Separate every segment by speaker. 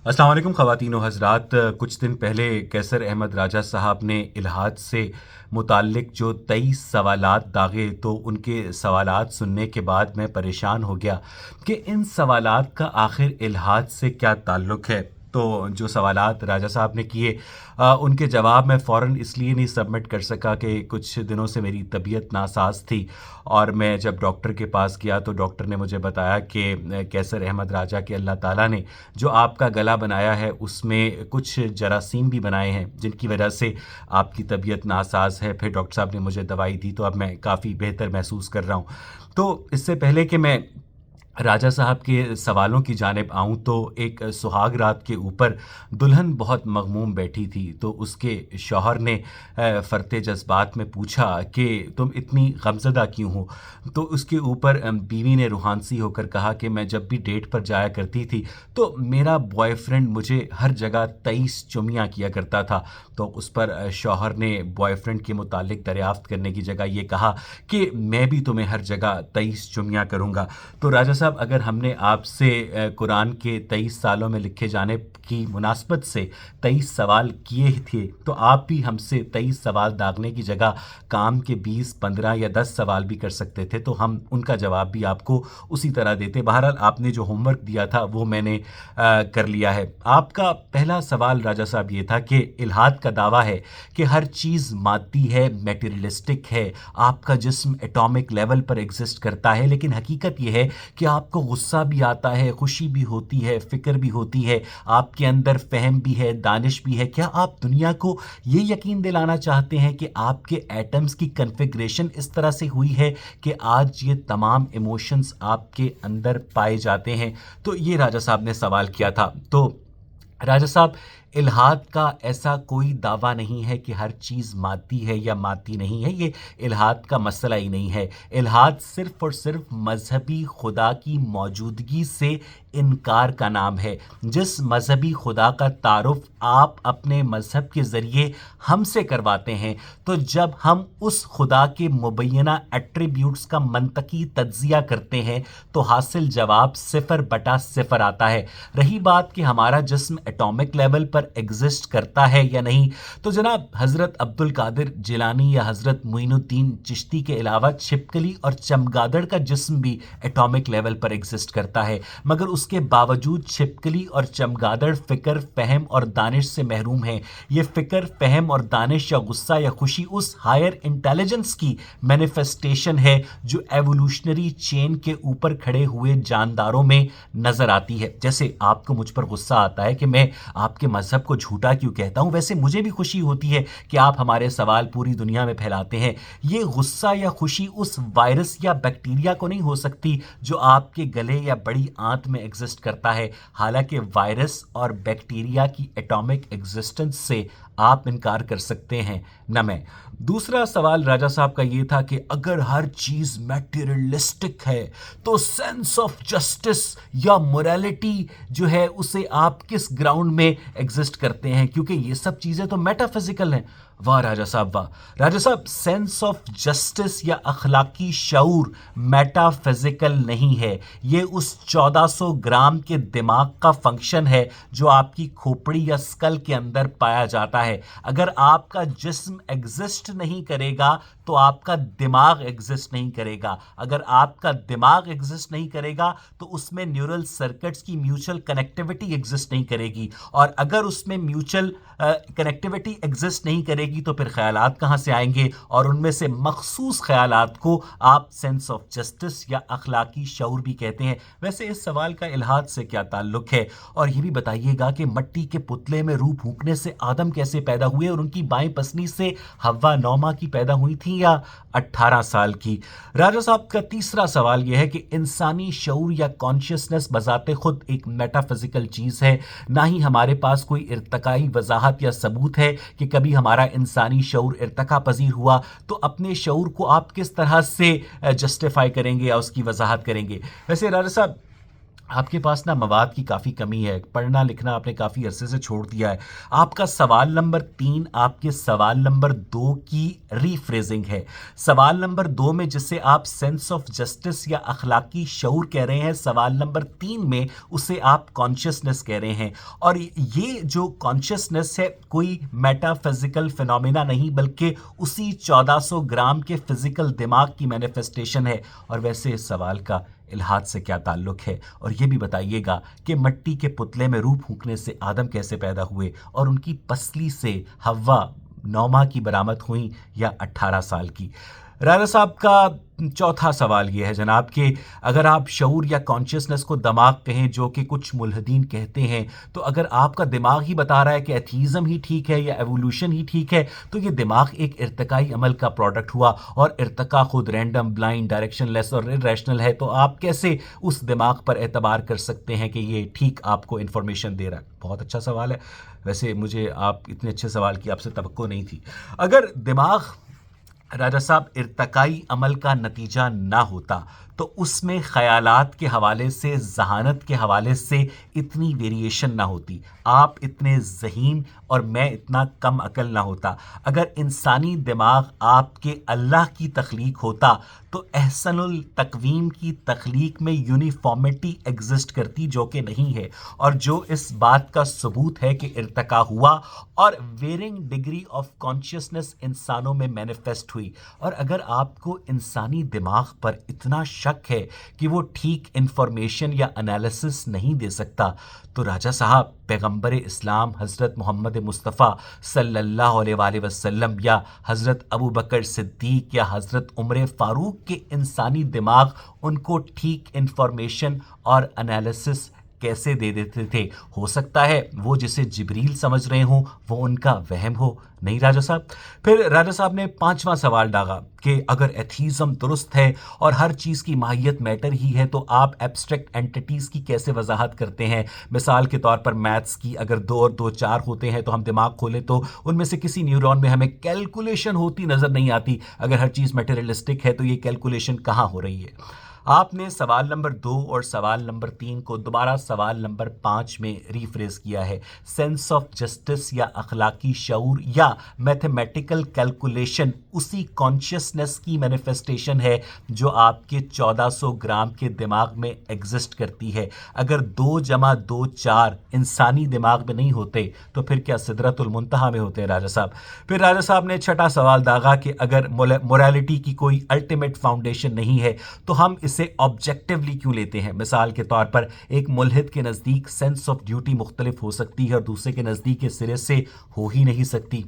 Speaker 1: अस्सलाम वालेकुम ख़वातीन व हज़रात। कुछ दिन पहले कैसर अहमद राजा साहब ने इल्हाद से मुताल्लिक़ जो 23 सवालात दागे, तो उनके सवालात सुनने के बाद मैं परेशान हो गया कि इन सवालात का आखिर इल्हाद से क्या ताल्लुक़ है। तो जो सवालात राजा साहब ने किए, उनके जवाब मैं फ़ौरन इसलिए नहीं सबमिट कर सका कि कुछ दिनों से मेरी तबीयत नासाज थी, और मैं जब डॉक्टर के पास गया तो डॉक्टर ने मुझे बताया कि कैसर अहमद राजा के अल्लाह ताला ने जो आपका गला बनाया है उसमें कुछ जरासीम भी बनाए हैं, जिनकी वजह से आपकी तबीयत नासाज है। फिर डॉक्टर साहब ने मुझे दवाई दी, तो अब मैं काफ़ी बेहतर महसूस कर रहा हूँ। तो इससे पहले कि मैं राजा साहब के सवालों की जानिब आऊँ, तो एक सुहाग रात के ऊपर दुल्हन बहुत मग़मूम बैठी थी, तो उसके शौहर ने फ़रते जज़्बात में पूछा कि तुम इतनी गमज़दा क्यों हो। तो उसके ऊपर बीवी ने रूहानसी होकर कहा कि मैं जब भी डेट पर जाया करती थी तो मेरा बॉयफ्रेंड मुझे हर जगह 23 चुम्मियाँ किया करता था। तो उस पर शौहर ने बॉयफ्रेंड के मुतालिक दरियाफ़्त करने की जगह ये कहा कि मैं भी तुम्हें हर जगह 23 चुम्मियाँ करूँगा। तो राजा साहब, अगर हमने आपसे कुरान के 23 सालों में लिखे जाने की मुनासबत से 23 सवाल किए थे, तो आप भी हमसे 23 सवाल दागने की जगह काम के 20, 15 या 10 सवाल भी कर सकते थे, तो हम उनका जवाब भी आपको उसी तरह देते। बहरहाल आपने जो होमवर्क दिया था वो मैंने कर लिया है। आपका पहला सवाल राजा साहब ये था कि इल्हाद का दावा है कि हर चीज़ मादी है, मेटेरियलिस्टिक है, आपका जिस्म एटॉमिक लेवल पर एग्जिस्ट करता है, लेकिन हकीकत ये है कि आपको गुस्सा भी आता है, खुशी भी होती है, फ़िक्र भी होती है, आपके अंदर फ़हम भी है, दानिश भी है। क्या आप दुनिया को ये यकीन दिलाना चाहते हैं कि आपके एटम्स की कन्फिग्रेशन इस तरह से हुई है कि आज ये तमाम इमोशंस आपके अंदर पाए जाते हैं? तो ये राजा साहब ने सवाल किया था। तो राजा साहब, इल्हाद का ऐसा कोई दावा नहीं है कि हर चीज़ मादी है या मादी नहीं है, ये इल्हाद का मसला ही नहीं है। इल्हाद सिर्फ़ और सिर्फ मजहबी खुदा की मौजूदगी से इनकार का नाम है। जिस मजहबी खुदा का तारुफ़ आप अपने मज़हब के ज़रिए हमसे करवाते हैं, तो जब हम उस खुदा के मुबैना एट्रीब्यूट्स का मंतकी तज्ज़िया करते हैं तो हासिल जवाब 0/0 आता है। रही बात कि हमारा जिस्म एटॉमिक लेवल पर एग्जिस्ट करता है या नहीं, तो जनाब हज़रत अब्दुल कादिर जिलानी या हज़रत मुइनुद्दीन चिश्ती के अलावा छिपकली और चमगादड़ का जिस्म भी एटॉमिक लेवल पर एग्जिस्ट करता है, मगर उसके बावजूद छिपकली और चमगादड़ फ़िक्र, फ़हम और दानिश से महरूम हैं। ये फ़िक्र, फ़हम और दानिश या गुस्सा या खुशी उस हायर इंटेलिजेंस की मैनिफेस्टेशन है जो एवोल्यूशनरी चेन के ऊपर खड़े हुए जानदारों में नज़र आती है। जैसे आपको मुझ पर गुस्सा आता है कि मैं आपके मज़हब को झूठा क्यों कहता हूँ, वैसे मुझे भी खुशी होती है कि आप हमारे सवाल पूरी दुनिया में फैलाते हैं। ये गुस्सा या खुशी उस वायरस या बैक्टीरिया को नहीं हो सकती जो आपके गले या बड़ी आंत में एग्जिस्ट करता है। हालांकि वायरस और बैक्टीरिया की एटॉमिक एग्जिस्टेंस से आप इनकार कर सकते हैं, न मैं। दूसरा सवाल राजा साहब का ये था कि अगर हर चीज़ मैटेरियलिस्टिक है तो सेंस ऑफ जस्टिस या मोरालिटी जो है उसे आप किस ग्राउंड में एग्जिस्ट करते हैं, क्योंकि ये सब चीज़ें तो मेटाफिजिकल हैं। वाह राजा साहब, वाह राजा साहब, सेंस ऑफ जस्टिस या अखलाकी शऊर मेटाफिजिकल नहीं है, ये उस 1400 ग्राम के दिमाग का फंक्शन है जो आपकी खोपड़ी या स्कल के अंदर पाया जाता है। अगर आपका जिस्म एग्जिस्ट नहीं करेगा तो आपका दिमाग एग्जिस्ट नहीं करेगा। अगर आपका दिमाग एग्जिस्ट नहीं करेगा तो उसमें न्यूरल सर्किट्स की म्यूचुअल कनेक्टिविटी एग्जिस्ट नहीं करेगी, और अगर उसमें म्यूचुअल कनेक्टिविटी एग्जिस्ट नहीं करेगी तो फिर ख्यालात कहाँ से आएंगे, और उनमें से मखसूस ख्यालात को आप सेंस ऑफ जस्टिस या अखलाकी शऊर भी कहते हैं। वैसे इस सवाल का इल्हाद से क्या ताल्लुक है? और ये भी बताइएगा कि मट्टी के पुतले में रूह फूंकने से आदम कैसे पैदा हुए, और उनकी बाएं पसली से हव्वा 9 माह की पैदा हुई थी या 18 साल की? राजा साहब का तीसरा सवाल यह है कि इंसानी शऊर या कॉन्शियसनेस बजाते खुद एक मेटाफिजिकल चीज़ है, ना ही हमारे पास कोई इर्तकाई वजाहत या सबूत है कि कभी हमारा इंसानी शऊर इर्तका पजीर हुआ। तो अपने शऊर को आप किस तरह से जस्टिफाई करेंगे या उसकी वजाहत करेंगे? वैसे राजा साहब, آپ کے پاس نا مواد کی کافی کمی ہے، پڑھنا لکھنا آپ نے کافی عرصے سے چھوڑ دیا ہے۔ آپ کا سوال نمبر 3 آپ کے سوال نمبر 2 کی ری فریزنگ ہے۔ سوال نمبر 2 میں جسے آپ سینس آف جسٹس یا اخلاقی شعور کہہ رہے ہیں، سوال نمبر 3 میں اسے آپ کانشیسنس کہہ رہے ہیں۔ اور یہ جو کانشیسنس ہے کوئی میٹا فزیکل فنومینا نہیں، بلکہ اسی 1400 گرام کے فزیکل دماغ کی مینیفیسٹیشن ہے۔ اور ویسے اس سوال کا الحاد سے کیا تعلق ہے؟ اور یہ بھی بتائیے گا کہ مٹی کے پتلے میں روح پھونکنے سے آدم کیسے پیدا ہوئے، اور ان کی پسلی سے حوا 9 ماہ کی برآمد ہوئیں یا 18 سال کی؟ راجہ صاحب کا چوتھا سوال یہ ہے جناب کہ اگر آپ شعور یا کانشیسنس کو دماغ کہیں، جو کہ کچھ ملحدین کہتے ہیں، تو اگر آپ کا دماغ ہی بتا رہا ہے کہ ایتھیزم ہی ٹھیک ہے یا ایوولوشن ہی ٹھیک ہے، تو یہ دماغ ایک ارتقائی عمل کا پروڈکٹ ہوا، اور ارتقا خود رینڈم، بلائنڈ، ڈائریکشن لیس اور irrational ہے، تو آپ کیسے اس دماغ پر اعتبار کر سکتے ہیں کہ یہ ٹھیک آپ کو انفارمیشن دے رہا ہے؟ بہت اچھا سوال ہے، ویسے مجھے آپ اتنے اچھے سوال کی آپ سے توقع نہیں تھی۔ اگر دماغ راجہ صاحب ارتقائی عمل کا نتیجہ نہ ہوتا تو اس میں خیالات کے حوالے سے، ذہانت کے حوالے سے اتنی ویریشن نہ ہوتی، آپ اتنے ذہین اور میں اتنا کم عقل نہ ہوتا۔ اگر انسانی دماغ آپ کے اللہ کی تخلیق ہوتا تو احسن التقویم کی تخلیق میں یونیفارمٹی ایگزسٹ کرتی، جو کہ نہیں ہے، اور جو اس بات کا ثبوت ہے کہ ارتقا ہوا اور ویرنگ ڈگری آف کانشیسنس انسانوں میں مینیفیسٹ ہوئی۔ اور اگر آپ کو انسانی دماغ پر اتنا شک ہے کہ وہ ٹھیک انفارمیشن یا انالیسس نہیں دے سکتا، تو راجہ صاحب پیغمبر اسلام حضرت محمد مصطفیٰ صلی اللہ علیہ وآلہ وسلم یا حضرت ابو بکر صدیق یا حضرت عمر فاروق کے انسانی دماغ ان کو ٹھیک انفارمیشن اور انالیسس کیسے دے دیتے تھے؟ ہو سکتا ہے وہ جسے جبریل سمجھ رہے ہوں وہ ان کا وہم ہو، نہیں راجہ صاحب؟ پھر راجہ صاحب نے 5واں سوال ڈالا کہ اگر ایتھیزم درست ہے اور ہر چیز کی ماہیت میٹر ہی ہے، تو آپ ایبسٹریکٹ اینٹیٹیز کی کیسے وضاحت کرتے ہیں؟ مثال کے طور پر میتھس کی اگر 2 اور 2 4 ہوتے ہیں تو ہم دماغ کھولیں تو ان میں سے کسی نیورون میں ہمیں کیلکولیشن ہوتی نظر نہیں آتی۔ اگر ہر چیز میٹیریلسٹک ہے تو یہ کیلکولیشن کہاں ہو رہی ہے؟ آپ نے سوال نمبر 2 اور سوال نمبر 3 کو دوبارہ سوال نمبر 5 میں ریفریز کیا ہے۔ سینس آف جسٹس یا اخلاقی شعور یا میتھمیٹیکل کیلکولیشن اسی کانشیسنس کی مینیفیسٹیشن ہے جو آپ کے 1400 گرام کے دماغ میں ایگزسٹ کرتی ہے۔ اگر 2 جمع 2 4 انسانی دماغ میں نہیں ہوتے تو پھر کیا سدرۃ المنتہا میں ہوتے ہیں راجہ صاحب؟ پھر راجہ صاحب نے 6واں سوال داغا کہ اگر مورالٹی کی کوئی الٹیمیٹ فاؤنڈیشن نہیں ہے تو ہم اسے آبجیکٹیولی کیوں لیتے ہیں؟ مثال کے طور پر ایک ملحد کے نزدیک سینس آف ڈیوٹی مختلف ہو سکتی ہے اور دوسرے کے نزدیک اس سرے سے ہو ہی نہیں سکتی۔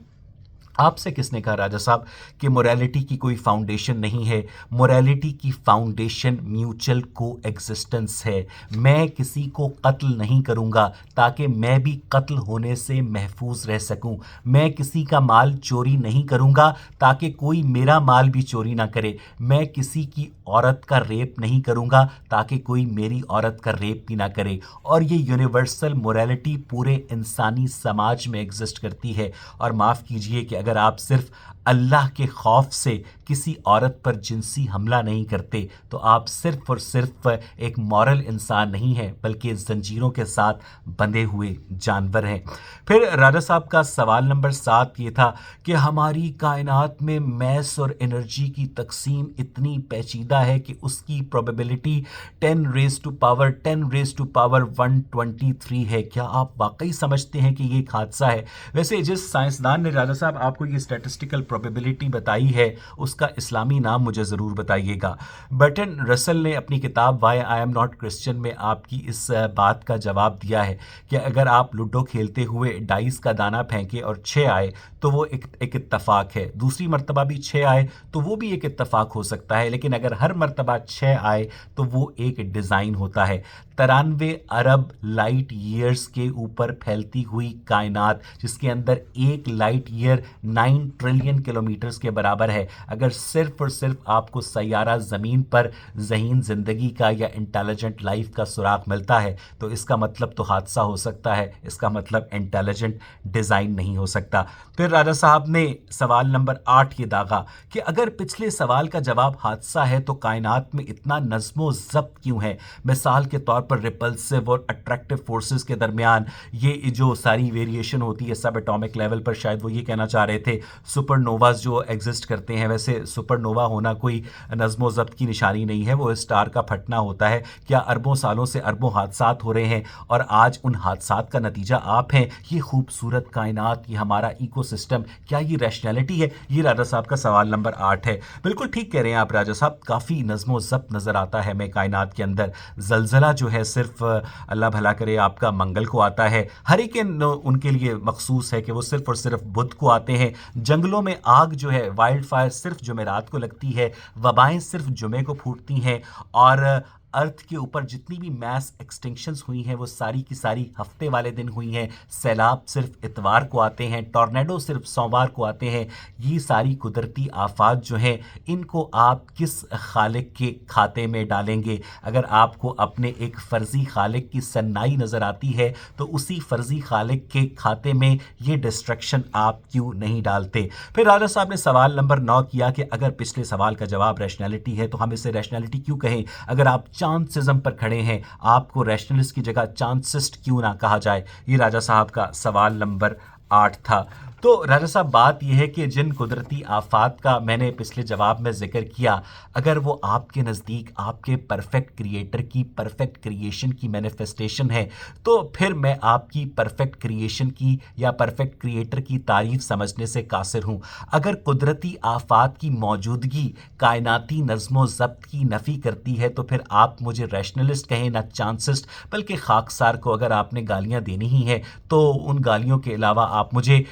Speaker 1: آپ سے کس نے کہا راجہ صاحب کہ موریلٹی کی کوئی فاؤنڈیشن نہیں ہے؟ موریلٹی کی فاؤنڈیشن میوچل کو ایگزسٹنس ہے۔ میں کسی کو قتل نہیں کروں گا تاکہ میں بھی قتل ہونے سے محفوظ رہ سکوں۔ میں کسی کا مال چوری نہیں کروں گا تاکہ کوئی میرا مال بھی چوری نہ کرے۔ میں کسی کی عورت کا ریپ نہیں کروں گا تاکہ کوئی میری عورت کا ریپ بھی نہ کرے۔ اور یہ یونیورسل موریلٹی پورے انسانی سماج میں ایگزسٹ کرتی ہے۔ اور معاف کیجئے کہ اگر آپ صرف اللہ کے خوف سے کسی عورت پر جنسی حملہ نہیں کرتے تو آپ صرف اور صرف ایک مورل انسان نہیں ہیں بلکہ زنجیروں کے ساتھ بندھے ہوئے جانور ہیں۔ پھر راجہ صاحب کا سوال نمبر 7 یہ تھا کہ ہماری کائنات میں میس اور انرجی کی تقسیم اتنی پیچیدہ ہے کہ اس کی پروبیبلٹی 10 ریز ٹو پاور 123 ہے۔ کیا آپ واقعی سمجھتے ہیں کہ یہ ایک حادثہ ہے؟ ویسے جس سائنسدان نے راجہ صاحب آپ کو یہ اسٹیٹسٹیکل پروبیبلٹی بتائی ہے اس کا اسلامی نام مجھے ضرور بتائیے گا۔ برٹن رسل نے اپنی کتاب why I am not Christian میں آپ کی اس بات کا جواب دیا ہے کہ اگر آپ لوڈو کھیلتے ہوئے ڈائس کا دانہ پھینکے اور 6 آئے تو وہ ایک اتفاق ہے، دوسری مرتبہ بھی 6 آئے تو وہ بھی ایک اتفاق ہو سکتا ہے، لیکن اگر ہر مرتبہ 6 آئے تو وہ ایک ڈیزائن ہوتا ہے۔ 93 ارب لائٹ ایئرز کے اوپر پھیلتی ہوئی کائنات جس کے اندر 1 لائٹ ایئر 9 ट्रिलियन किलोमीटर्स के बराबर है। अगर सिर्फ और सिर्फ आपको सैयारा ज़मीन पर ज़हीन ज़िंदगी का या इंटेलिजेंट लाइफ का सुराग मिलता है तो इसका मतलब तो हादसा हो सकता है, इसका मतलब इंटेलिजेंट डिज़ाइन नहीं हो सकता। फिर राजा साहब ने सवाल नंबर 8 ये दागा कि अगर पिछले सवाल का जवाब हादसा है तो कायनात में इतना नज़्मो ज़ब्त क्यों है? मिसाल के तौर पर रिपल्सिव और अट्रैक्टिव फोर्सेस के दरमियान ये जो सारी वेरिएशन होती है सब एटॉमिक लेवल पर, शायद वो ये कहना चाह रहे थे सुपरनोवाज जो एग्जिस्ट करते हैं। वैसे सुपरनोवा होना कोई नज़्मो ज़ब्त की निशानी नहीं है, वो स्टार का फटना होता है। क्या अरबों सालों से अरबों हादसात हो रहे हैं और आज उन हादसात का नतीजा आप हैं? ये खूबसूरत कायनात, ये हमारा इकोसिस्टम, क्या ये रैशनैलिटी है? ये राजा साहब का सवाल नंबर 8 है। बिल्कुल ठीक कह रहे हैं आप राजा साहब, काफ़ी नज़्मो ज़ब्त नज़र आता है हमें कायनात के अंदर। ज़लज़ला जो है सिर्फ अल्लाह भला करे आपका मंगल को आता है, हरिकेन उनके लिए मखसूस है कि वो सिर्फ और सिर्फ बुध को आते हैं। जंगलों में आग जो है वाइल्ड फायर सिर्फ जुमेरात को लगती है, वबाएं सिर्फ जुमे को फूटती हैं, और अर्थ के ऊपर जितनी भी मैस एक्सटिंक्शंस हुई हैं वो सारी की सारी हफ्ते वाले दिन हुई हैं। सैलाब सिर्फ इतवार को आते हैं, टॉर्नेडो सिर्फ सोमवार को आते हैं। ये सारी कुदरती आफात जो हैं इनको आप किस खालिक के खाते में डालेंगे? अगर आपको अपने एक फ़र्ज़ी खालिक की सन्नाई नज़र आती है तो उसी फ़र्ज़ी खालिक के खाते में ये डिस्ट्रक्शन आप क्यों नहीं डालते? फिर राजा साहब ने सवाल नंबर 9 किया कि अगर पिछले सवाल का जवाब रैशनैलिटी है तो हम इसे रैशनैलिटी क्यों कहें? अगर आप चांसिज्म पर खड़े हैं, आपको रैशनलिस्ट की जगह चांसिस्ट क्यों ना कहा जाए? ये राजा साहब का सवाल नंबर 8 था। तो राजा साहब बात यह है कि जिन कुदरती आफात का मैंने पिछले जवाब में जिक्र किया, अगर वो आपके नज़दीक आपके परफेक्ट क्रिएटर की परफेक्ट क्रिएशन की मैनिफेस्टेशन है तो फिर मैं आपकी परफेक्ट क्रिएशन की या परफेक्ट क्रिएटर की तारीफ समझने से कासिर हूँ। अगर कुदरती आफात की मौजूदगी कायनाती नज़्मो ज़ब्त की नफ़ी करती है तो फिर आप मुझे रैशनलिस्ट कहें ना चांसिस्ट, बल्कि खाकसार को अगर आपने गालियाँ देनी ही हैं तो उन गालियों के अलावा आप मुझे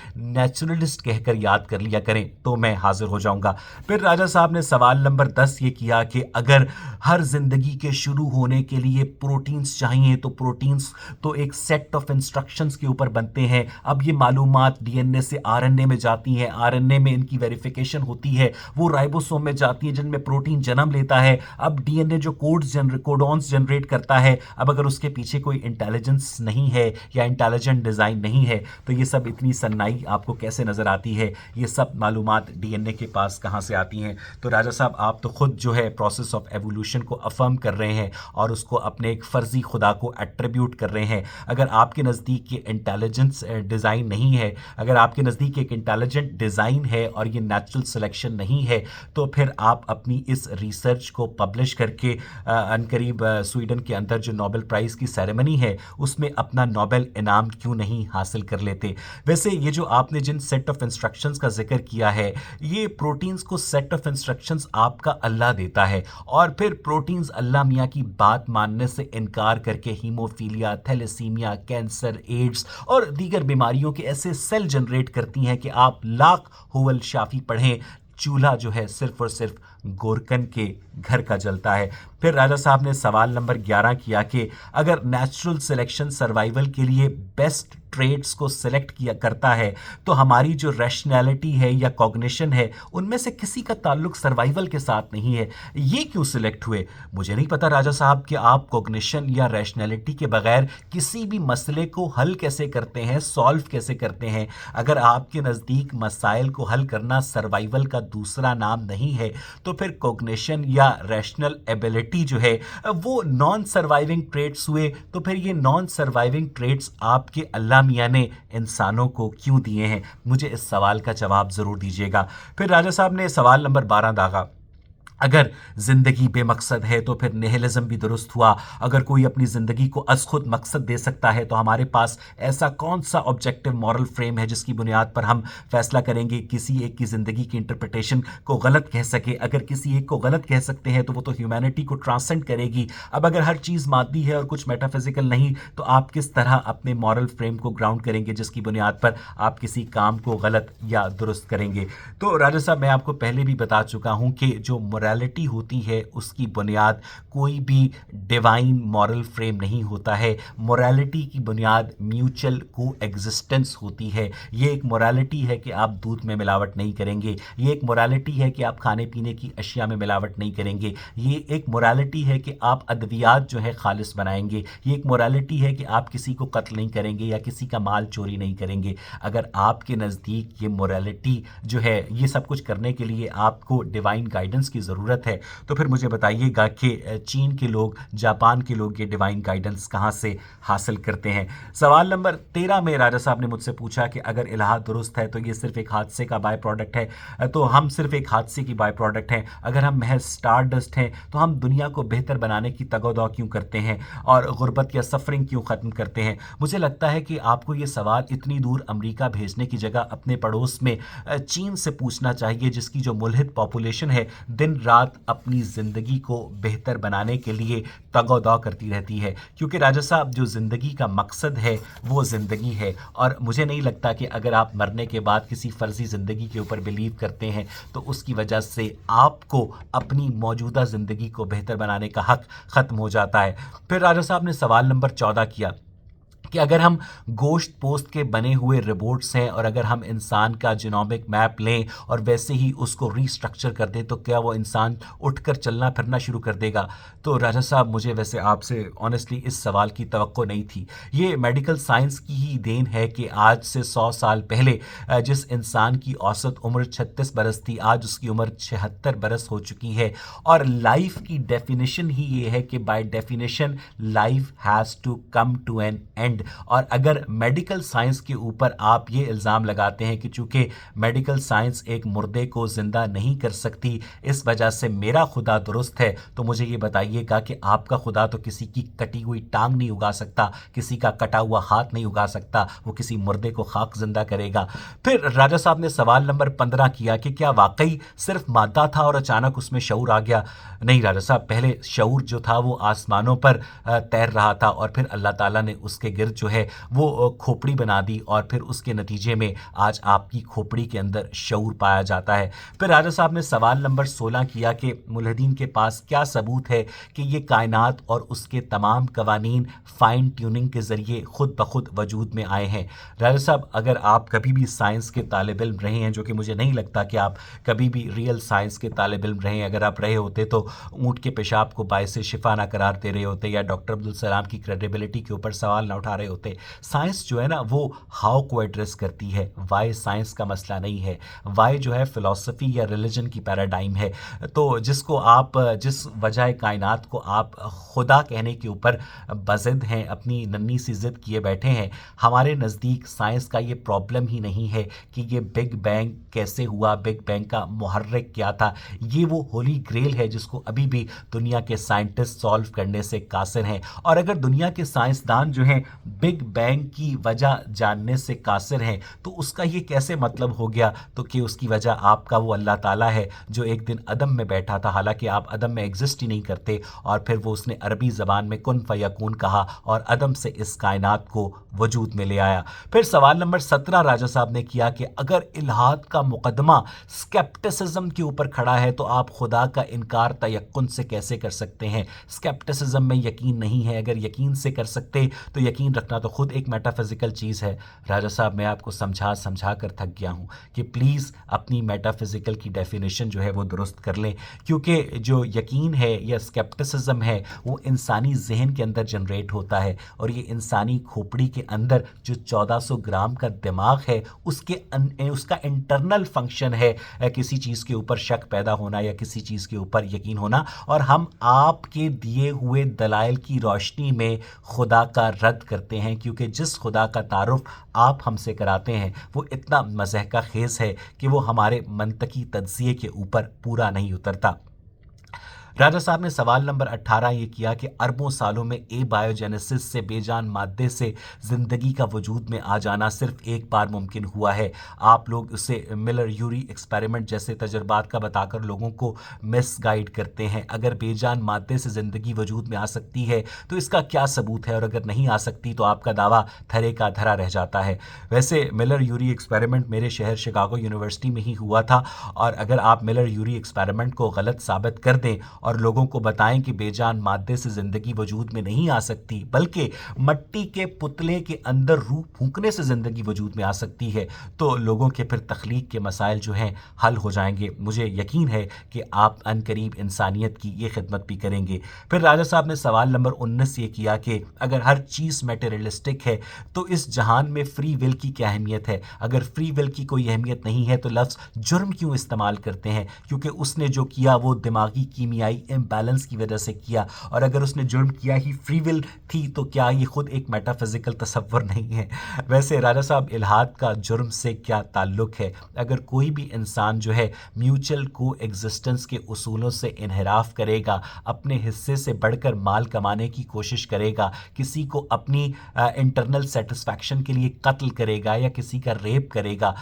Speaker 1: नेचुरलिस्ट कहकर याद कर लिया करें तो मैं हाजिर हो जाऊंगा। फिर राजा साहब ने सवाल नंबर 10 ये किया कि अगर हर जिंदगी के शुरू होने के लिए प्रोटीन्स चाहिए तो प्रोटीन्स तो एक सेट ऑफ इंस्ट्रक्शंस के ऊपर बनते हैं। अब ये मालूमात डीएनए से आरएनए में जाती हैं, आरएनए में इनकी वेरिफिकेशन होती है, वो राइबोसोम में जाती है जिनमें प्रोटीन जन्म लेता है। अब डीएनए जो कोडॉन्स जनरेट करता है, अब अगर उसके पीछे कोई इंटेलिजेंस नहीं है या इंटेलिजेंट डिज़ाइन नहीं है तो ये सब इतनी सन्नाई आपको कैसे नज़र आती है? ये सब मालूमात डीएनए के पास कहाँ से आती हैं? तो राजा साहब आप तो खुद जो है प्रोसेस ऑफ एवोल्यूशन को अफर्म कर रहे हैं और उसको अपने एक फ़र्ज़ी खुदा को एट्रीब्यूट कर रहे हैं। अगर आपके नज़दीक ये इंटेलिजेंस डिज़ाइन नहीं है, अगर आपके नज़दीक एक इंटेलिजेंट डिज़ाइन है और ये नेचुरल सिलेक्शन नहीं है तो फिर आप अपनी इस रिसर्च को पब्लिश करके अनकरीब स्वीडन के अंदर जो नोबेल प्राइज़ की सेरेमनी है उसमें अपना नोबेल इनाम क्यों नहीं हासिल कर लेते? वैसे ये जो आपने जिन सेट ऑफ इंस्ट्रक्शंस का जिक्र किया है, ये प्रोटीन्स को सेट ऑफ इंस्ट्रक्शंस आपका अल्लाह देता है और फिर प्रोटीन्स अल्लाह मियाँ की बात मानने से इनकार करके हीमोफीलिया, थैलेसीमिया, कैंसर, एड्स और दीगर बीमारियों के ऐसे सेल जनरेट करती हैं कि आप लाख हुवल शाफी पढ़ें, चूल्हा जो है सिर्फ और सिर्फ गोरकन के घर का जलता है। फिर राजा साहब ने सवाल नंबर 11 किया कि अगर नेचुरल सिलेक्शन सर्वाइवल के लिए बेस्ट ट्रेड्स को सिलेक्ट किया करता है तो हमारी जो रैशनैलिटी है या कॉग्निशन है उनमें से किसी का ताल्लुक सर्वाइवल के साथ नहीं है, ये क्यों सिलेक्ट हुए? मुझे नहीं पता राजा साहब कि आप कॉग्निशन या रैशनैलिटी के बगैर किसी भी मसले को हल कैसे करते हैं, सॉल्व कैसे करते हैं। अगर आपके नज़दीक मसाइल को हल करना सर्वाइवल का दूसरा नाम नहीं है तो फिर कॉग्निशन या रैशनल एबिलिटी जो है वो नॉन सर्वाइविंग ट्रेड्स हुए। तो फिर ये नॉन सर्वाइविंग ट्रेड्स आपके अल्लाह मियाँ ने इंसानों को क्यों दिए हैं? मुझे इस सवाल का जवाब ज़रूर दीजिएगा। फिर राजा साहब ने सवाल नंबर 12 दागा, अगर ज़िंदगी बेमकसद है तो फिर निहिलिज्म भी दुरुस्त हुआ। अगर कोई अपनी ज़िंदगी को अज़ खुद मकसद दे सकता है तो हमारे पास ऐसा कौन सा ऑब्जेक्टिव मॉरल फ्रेम है जिसकी बुनियाद पर हम फैसला करेंगे किसी एक की ज़िंदगी की इंटरप्रिटेशन को गलत कह सके? अगर किसी एक को गलत कह सकते हैं तो वो तो ह्यूमैनिटी को ट्रांसेंड करेगी। अब अगर हर चीज़ मादी है और कुछ मेटाफिजिकल नहीं तो आप किस तरह अपने मॉरल फ्रेम को ग्राउंड करेंगे जिसकी बुनियाद पर आप किसी काम को गलत या दुरुस्त करेंगे? तो राजा साहब मैं आपको पहले भी बता चुका हूँ कि जो मोरालिटी होती है उसकी बुनियाद कोई भी डिवाइन मॉरल फ्रेम नहीं होता है। मोरालिटी की बुनियाद म्यूचुअल को एग्जिस्टेंस होती है। ये एक मोरालिटी है कि आप दूध में मिलावट नहीं करेंगे, ये एक मोरालिटी है कि आप खाने पीने की अशिया में मिलावट नहीं करेंगे, ये एक मोरालिटी है कि आप अद्वियात जो है खालिस बनाएंगे, ये एक मोरालिटी है कि आप किसी को कत्ल नहीं करेंगे या किसी का माल चोरी नहीं करेंगे। अगर आपके नज़दीक ये मोरालिटी जो है, ये सब कुछ करने के लिए आपको डिवाइन गाइडेंस की ज़रूरत है, तो फिर मुझे बताइएगा कि चीन के लोग, जापान के लोग ये डिवाइन गाइडेंस कहाँ से हासिल करते हैं। सवाल नंबर 13 में राजा साहब ने मुझसे पूछा कि अगर इलाहा दुरुस्त है तो ये सिर्फ एक हादसे का बाय प्रोडक्ट है, तो हम सिर्फ एक हादसे की बाय प्रोडक्ट हैं। अगर हम महज स्टार डस्ट हैं तो हम दुनिया को बेहतर बनाने की तगोदौ क्यों करते हैं और गुर्बत या सफरिंग क्यों ख़त्म करते हैं। मुझे लगता है कि आपको ये सवाल इतनी दूर अमेरिका भेजने की जगह अपने पड़ोस में चीन से पूछना चाहिए, जिसकी जो मुल्हिद पॉपुलेशन है दिन रात अपनी ज़िंदगी को बेहतर बनाने के लिए तगोदौ करती रहती है। क्योंकि राजा साहब, जो ज़िंदगी का मकसद है वो ज़िंदगी है, और मुझे नहीं लगता कि अगर आप मरने के बाद किसी फ़र्ज़ी ज़िंदगी के ऊपर बिलीव करते हैं तो उसकी वजह से आपको अपनी मौजूदा ज़िंदगी को बेहतर बनाने का हक़ ख़त्म हो जाता है। फिर राजा साहब ने सवाल नंबर 14 किया कि अगर हम गोश्त पोस्ट के बने हुए रोबोट्स हैं और अगर हम इंसान का जीनोमिक मैप लें और वैसे ही उसको रीस्ट्रक्चर कर दें तो क्या वो इंसान उठकर चलना फिरना शुरू कर देगा। तो राजा साहब, मुझे वैसे आपसे ऑनेस्टली इस सवाल की तवक्को नहीं थी। ये मेडिकल साइंस की ही देन है कि आज से 100 साल पहले जिस इंसान की औसत उम्र 36 बरस थी, आज उसकी उम्र 76 बरस हो चुकी है। और लाइफ की डेफिनेशन ही ये है कि by definition life has to come to an end. और अगर मेडिकल साइंस के ऊपर आप ये इल्ज़ाम लगाते हैं कि चूँकि मेडिकल साइंस एक मुर्दे को ज़िंदा नहीं कर सकती, इस वजह से मेरा खुदा दुरुस्त है, तो मुझे ये बताइएगा कि आपका खुदा तो किसी की कटी हुई टांग नहीं उगा सकता, किसी का कटा हुआ हाथ नहीं उगा सकता, वो किसी मुर्दे को खाक ज़िंदा करेगा। फिर राजा साहब ने सवाल नंबर 15 किया कि क्या वाकई सिर्फ मादा था और अचानक उसमें शऊर आ गया। नहीं राजा साहब, पहले शऊर जो था वो आसमानों पर तैर रहा था और फिर अल्लाह ताला ने उसके गिर्द जो है वो खोपड़ी बना दी और फिर उसके नतीजे में आज आपकी खोपड़ी के अंदर शऊर पाया जाता है। फिर राजा साहब ने सवाल नंबर 16 किया कि मुल्हिदीन के पास क्या सबूत है कि ये कायनात और उसके तमाम कवानीन फाइन ट्यूनिंग के ज़रिए खुद ब खुद वजूद में आए हैं। राजा साहब, अगर आप कभी भी साइंस के तालिब इल्म रहे हैं, जो कि मुझे नहीं लगता कि आप कभी भी रियल साइंस के तालिब इल्म रहे हैं, अगर आप रहे होते तो ऊँट के पेशाब को बायस शिफा ना करार दे रहे होते या डॉक्टर अब्दुल सलाम की क्रेडिबिलिटी के ऊपर सवाल ना उठा रहे होते। साइंस जो है ना वो हाउ को एड्रेस करती है, वाई साइंस का मसला नहीं है। वाई जो है फिलॉसफी या रिलीजन की पैराडाइम है। तो जिसको आप, जिस वजह कायनात को आप खुदा कहने के ऊपर बज़िद हैं, अपनी नन्ही सी ज़िद किए बैठे हैं, हमारे नज़दीक साइंस का ये प्रॉब्लम ही नहीं है कि ये बिग बैंग कैसे हुआ, बिग बैंग का मुहर्रिक क्या था। ये वो होली ग्रेल है जिसको अभी भी दुनिया के साइंटिस्ट सॉल्व करने से कासिर हैं। और अगर दुनिया के साइंसदान जो हैं बिग बैंग की वजह जानने से कासिर हैं, तो उसका ये कैसे मतलब हो गया तो कि उसकी वजह आपका वो अल्लाह ताला है जो एक दिन अदम में बैठा था, हालांकि आप अदम में एग्जिस्ट ही नहीं करते, और फिर वो उसने अरबी ज़बान में कुन फयकून कहा और अदम से इस कायनात को वजूद में ले आया। फिर सवाल नंबर 17 राजा साहब ने किया कि अगर इल्हाद का मुकदमा स्केप्टिसिज्म के ऊपर खड़ा है तो आप खुदा का इनकार तयक्कुन से कैसे कर सकते हैं। स्केप्टिसिज्म में यकीन नहीं है, अगर यकीन से कर सकते तो यकीन रखना तो खुद एक मेटाफिज़िकल चीज़ है। राजा साहब, मैं आपको समझा समझा कर थक गया हूँ कि प्लीज़ अपनी मेटाफिज़िकल की डेफिनेशन जो है वो दुरुस्त कर लें, क्योंकि जो यकीन है या स्केप्टिसिज्म है वो इंसानी जहन के अंदर जनरेट होता है, और ये इंसानी खोपड़ी के अंदर जो 1400 ग्राम का दिमाग है उसका इंटरनल फंक्शन है किसी चीज़ के ऊपर शक पैदा होना या किसी चीज़ के ऊपर यकीन होना। और हम आपके दिए हुए दलाइल की रोशनी में खुदा का रद्द करते हैं, क्योंकि जिस खुदा का तारुफ आप हमसे कराते हैं वो इतना मज़ह का खेज़ है कि वो हमारे मंतकी तज्ज़िये के ऊपर पूरा नहीं उतरता। राजा साहब ने सवाल नंबर 18 ये किया कि अरबों सालों में ए बायोजेनेसिस से बेजान मादे से ज़िंदगी का वजूद में आ जाना सिर्फ एक बार मुमकिन हुआ है। आप लोग उसे मिलर यूरी एक्सपेरिमेंट जैसे तजर्बात का बताकर लोगों को मिसगाइड करते हैं। अगर बेजान मादे से ज़िंदगी वजूद में आ सकती है तो इसका क्या सबूत है, और अगर नहीं आ सकती तो आपका दावा धरे का धरा रह जाता है। वैसे मिलर यूरी एक्सपेरिमेंट मेरे शहर शिकागो यूनिवर्सिटी में ही हुआ था, और अगर आप मिलर यूरी एक्सपेरिमेंट को गलत साबित कर दें और लोगों को बताएं कि बेजान मादे से ज़िंदगी वजूद में नहीं आ सकती बल्कि मट्टी के पुतले के अंदर रूह फूंकने से ज़िंदगी वजूद में आ सकती है, तो लोगों के फिर तख्लीक के मसाइल जो हैं हल हो जाएंगे। मुझे यकीन है कि आप अनकरीब इंसानियत की ये खिदमत भी करेंगे। फिर राजा साहब ने सवाल नंबर 19 ये किया कि अगर हर चीज़ मेटेरियलिस्टिक है तो इस जहान में फ्री विल की क्या अहमियत है? अगर फ्री विल की कोई अहमियत नहीं है तो लफ्ज़ जुर्म क्यों इस्तेमाल करते हैं? क्योंकि उसने जो किया वो दिमागी कीमियाई इम्बैलेंस की वजह से किया, और अगर उसने जुर्म किया ही फ्री विल थी तो क्या ये खुद एक मेटाफिजिकल तसव्वुर नहीं है? वैसे राजा साहब, इल्हाद का जुर्म से क्या ताल्लुक़ है? अगर कोई भी इंसान जो है म्यूचुअल को एग्जिस्टेंस के उसूलों से इनहराफ करेगा, अपने हिस्से से बढ़कर माल कमाने की कोशिश करेगा, किसी को अपनी इंटरनल सेटिस्फैक्शन के लिए कत्ल करेगा या किसी का रेप करेगा,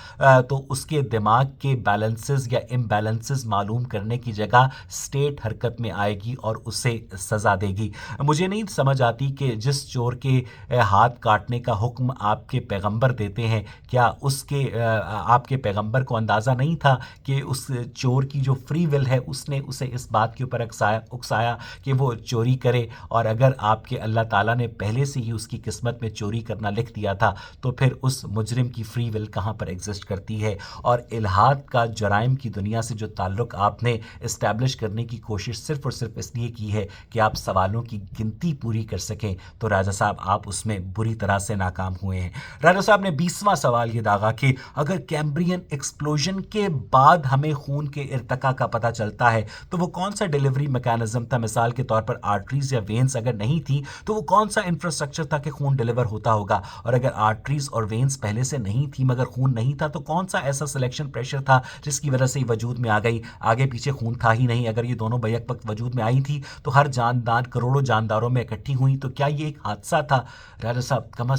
Speaker 1: तो उसके दिमाग के बैलेंसेस या इम्बैलेंसेस मालूम करने की जगह स्टेट हरकत में आएगी और उसे सज़ा देगी। मुझे नहीं समझ आती कि जिस चोर के हाथ काटने का हुक्म आपके पैगंबर देते हैं, क्या उसके आपके पैगंबर को अंदाज़ा नहीं था कि उस चोर की जो फ्री विल है उसने उसे इस बात के ऊपर उकसाया कि वो चोरी करे, और अगर आपके अल्लाह ताला ने पहले से ही उसकी किस्मत में चोरी करना लिख दिया था तो फिर उस मुजरिम की फ्री विल कहाँ पर एग्जिस्ट करती है? और इल्हाद का जराइम की दुनिया से जो ताल्लुक़ आपने इस्टेब्लिश करने की कोशिश सिर्फ़ और सिर्फ इसलिए की है कि आप सवालों की गिनती पूरी कर सकें, तो राजा साहब आप उसमें बुरी तरह से नाकाम हुए हैं। राजा साहब ने 20वां सवाल ये दागा कि अगर कैम्ब्रियन एक्सप्लोजन के बाद हमें खून के इर्तका का पता चलता है तो वो कौन सा डिलीवरी मैकेनिज्म था? मिसाल के तौर पर आर्टरीज या वेन्स अगर नहीं थी तो वो कौन सा इंफ्रास्ट्रक्चर था कि खून डिलीवर होता होगा? और अगर आर्टरीज और वेन्स पहले से नहीं थी मगर खून नहीं था तो कौन सा ऐसा सिलेक्शन प्रेशर था जिसकी वजह से ये वजूद में आ गई? आगे पीछे खून था ही नहीं। अगर ये दोनों बैक वक्त वजूद में आई थी तो हर जानदार करोड़ों जानदारों में इकट्ठी हुई, तो क्या ये एक हादसा था? राजा साहब, कम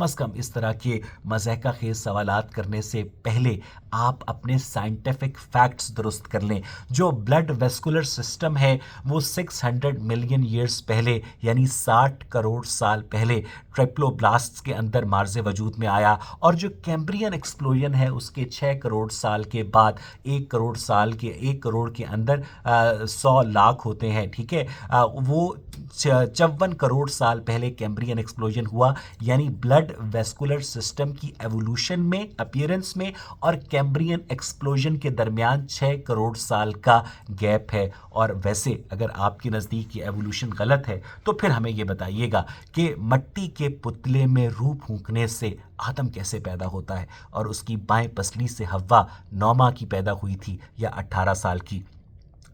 Speaker 1: अज़ कम इस तरह के मज़ाक़ा खेज़ सवालात करने से पहले आप अपने साइंटिफिक फैक्ट्स दुरुस्त कर लें। जो ब्लड वेस्कुलर सिस्टम है वो 600 मिलियन ईयर्स पहले यानी 60 करोड़ साल पहले ट्रिप्लोब्लास्ट्स के अंदर मार्ज़े वजूद में आया, और जो कैम्ब्रियन एक्सप्लोजन है उसके 6 करोड़ साल के बाद 1 करोड़ के अंदर 100 लाख होते हैं, ठीक है। वो 54 करोड़ साल पहले कैम्ब्रियन एक्सप्लोजन हुआ, यानी ब्लड वेस्कुलर सिस्टम की एवोल्यूशन में, अपीयरेंस में और कैम्ब्रियन एक्सप्लोजन के दरमियान 6 करोड़ साल का गैप है। और वैसे अगर आपके नज़दीक ये एवोल्यूशन गलत है तो फिर हमें ये बताइएगा कि मट्टी के पुतले में रूह फूंकने से आदम कैसे पैदा होता है, और उसकी बाएं पसली से हव्वा 9 माह की पैदा हुई थी या 18 साल की?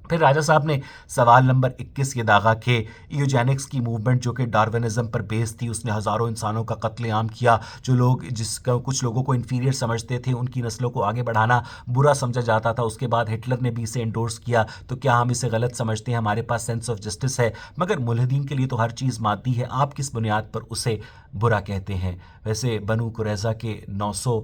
Speaker 1: फिर राजा साहब ने सवाल नंबर 21 ये दागा कि यूजेनिक्स की मूवमेंट जो कि डार्विनिज्म पर बेस थी, उसने हज़ारों इंसानों का कत्लेआम किया। जो लोग जिसका कुछ लोगों को इन्फीरियर समझते थे उनकी नस्लों को आगे बढ़ाना बुरा समझा जाता था। उसके बाद हिटलर ने भी इसे इंडोर्स किया। तो क्या हम इसे गलत समझते हैं? हमारे पास सेंस ऑफ जस्टिस है, मगर मुल्हिदीन के लिए तो हर चीज़ मादी है। आप किस बुनियाद पर उसे बुरा कहते हैं? वैसे बनु कुरैज़ा के 900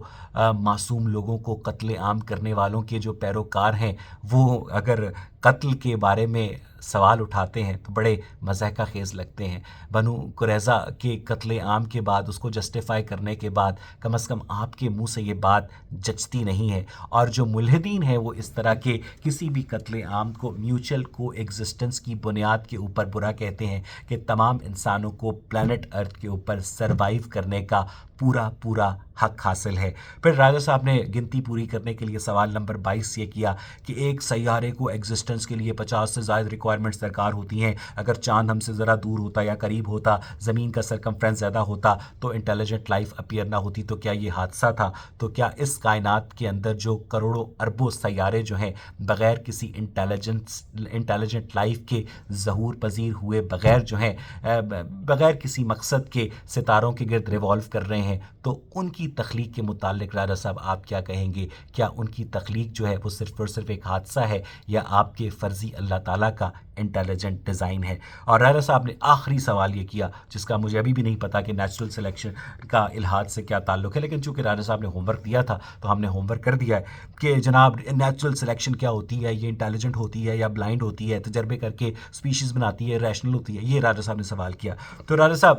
Speaker 1: मासूम लोगों को कत्लेआम करने वालों के जो पैरोकार हैं वो अगर कत्ल के बारे में सवाल उठाते हैं तो बड़े मज़ाक़ा खेज़ लगते हैं। बनु कुरैज़ा के कत्लेआम के बाद उसको जस्टिफाई करने के बाद कम से कम आपके मुंह से ये बात जचती नहीं है। और जो मुल्हिदीन हैं वो इस तरह के किसी भी कत्लेआम को म्यूचुअल को एग्जिस्टेंस की बुनियाद के ऊपर बुरा कहते हैं कि तमाम इंसानों को प्लैनेट अर्थ के ऊपर सर्वाइव करने का पूरा हक हासिल है। फिर राजा साहब ने गिनती पूरी करने के लिए सवाल नंबर 22 ये किया कि एक सैयारे को एग्जिस्टेंस के लिए 50 से ज़्यादा रिक्वायरमेंट्स दरकार होती हैं। अगर चांद हमसे ज़रा दूर होता या करीब होता, ज़मीन का सरकमफ्रेंस ज़्यादा होता तो इंटेलिजेंट लाइफ अपीयर ना होती। तो क्या ये हादसा था? तो क्या इस कायनात के अंदर जो करोड़ों अरबों सैयारे जो हैं बग़ैर किसी इंटेलिजेंट लाइफ के ज़हूर पजीर हुए, बग़ैर जो हैं बग़ैर किसी मकसद के सितारों के गिर्द रिवॉल्व कर रहे हैं, तो उनकी तख्लीक के मुतालिक राजा साहब आप क्या कहेंगे? क्या उनकी तख्लीक जो है वो सिर्फ़ और सिर्फ एक हादसा है या आपके फ़र्ज़ी अल्लाह ताला का انٹیلیجنٹ ڈیزائن ہے. اور راجہ صاحب نے آخری سوال یہ کیا جس کا مجھے ابھی بھی نہیں پتا کہ نیچرل سلیکشن کا الحاد سے کیا تعلق ہے، لیکن چونکہ راجہ صاحب نے ہوم ورک دیا تھا تو ہم نے ہوم ورک کر دیا ہے کہ جناب نیچرل سلیکشن کیا ہوتی ہے، یہ انٹیلیجنٹ ہوتی ہے یا بلائنڈ ہوتی ہے، تجربے کر کے اسپیشیز بناتی ہے، ریشنل ہوتی ہے. یہ راجہ صاحب نے سوال کیا. تو راجہ صاحب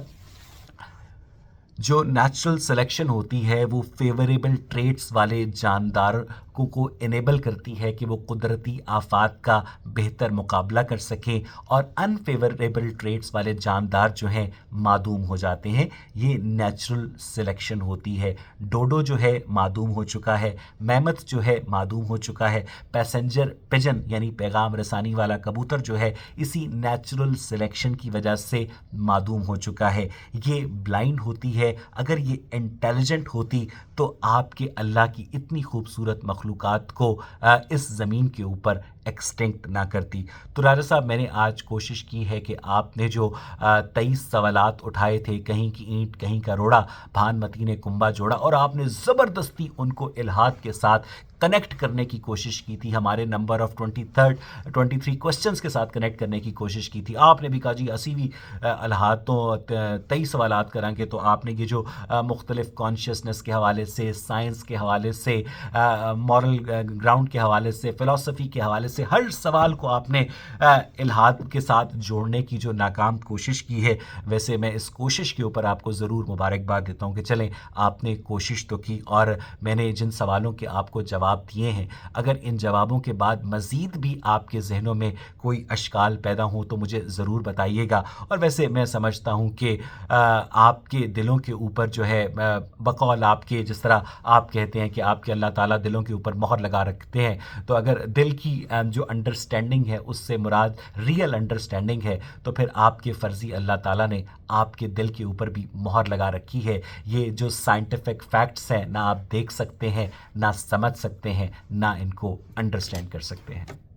Speaker 1: جو نیچرل سلیکشن ہوتی ہے وہ فیوریبل ٹریٹس والے جاندار کو انیبل کرتی ہے کہ وہ قدرتی آفات کا بہتر مقابلہ کر سکیں، اور انفیوریبل ٹریٹس والے جاندار جو ہیں معدوم ہو جاتے ہیں. یہ نیچرل سلیکشن ہوتی ہے. ڈوڈو جو ہے معدوم ہو چکا ہے، میمتھ جو ہے معدوم ہو چکا ہے، پیسنجر پجن یعنی پیغام رسانی والا کبوتر جو ہے اسی نیچرل سلیکشن کی وجہ سے معدوم ہو چکا ہے. یہ بلائنڈ ہوتی ہے. اگر یہ انٹیلیجنٹ ہوتی تو آپ کے اللہ کی اتنی خوبصورت مخلوقات کو اس زمین کے اوپر ایکسٹنکٹ نہ کرتی. تو راجہ صاحب میں نے آج کوشش کی ہے کہ آپ نے جو 23 سوالات اٹھائے تھے، کہیں کی اینٹ کہیں کا روڑا، بھانمتی نے کنبا جوڑا، اور آپ نے زبردستی ان کو الحاد کے ساتھ کنیکٹ کرنے کی کوشش کی تھی، ہمارے نمبر آف 23 کوسچنس کے ساتھ کنیکٹ کرنے کی کوشش کی تھی. آپ نے بھی کہا جی 80 الحاد تو 23 سوالات کریں گے. تو آپ نے یہ جو مختلف کانشیسنس کے حوالے سے، سائنس کے حوالے سے، مورل گراؤنڈ کے حوالے سے، فلسفی کے حوالے سے، ہر سوال کو آپ نے الحاد کے ساتھ جوڑنے کی جو ناکام کوشش کی ہے. ویسے میں اس کوشش کے اوپر آپ کو ضرور مبارکباد دیتا ہوں کہ چلیں آپ نے کوشش تو کی، اور میں نے جن سوالوں کے آپ کو جواب دیے ہیں، اگر ان جوابوں کے بعد مزید بھی آپ کے ذہنوں میں کوئی اشکال پیدا ہو تو مجھے ضرور بتائیے گا. اور ویسے میں سمجھتا ہوں کہ آپ کے دلوں کے اوپر جو ہے بقول آپ کے، جس طرح آپ کہتے ہیں کہ آپ کے اللہ تعالیٰ دلوں کے اوپر مہر لگا رکھتے ہیں، تو اگر دل کی جو انڈرسٹینڈنگ ہے اس سے مراد ریئل انڈرسٹینڈنگ ہے تو پھر آپ کے فرضی اللہ تعالیٰ نے آپ کے دل کے اوپر بھی مہر لگا رکھی ہے. یہ جو سائنٹیفک فیکٹس ہیں نہ آپ دیکھ سکتے ہیں، نہ سمجھ سکتے ہیں، نہ ان کو انڈرسٹینڈ کر سکتے ہیں.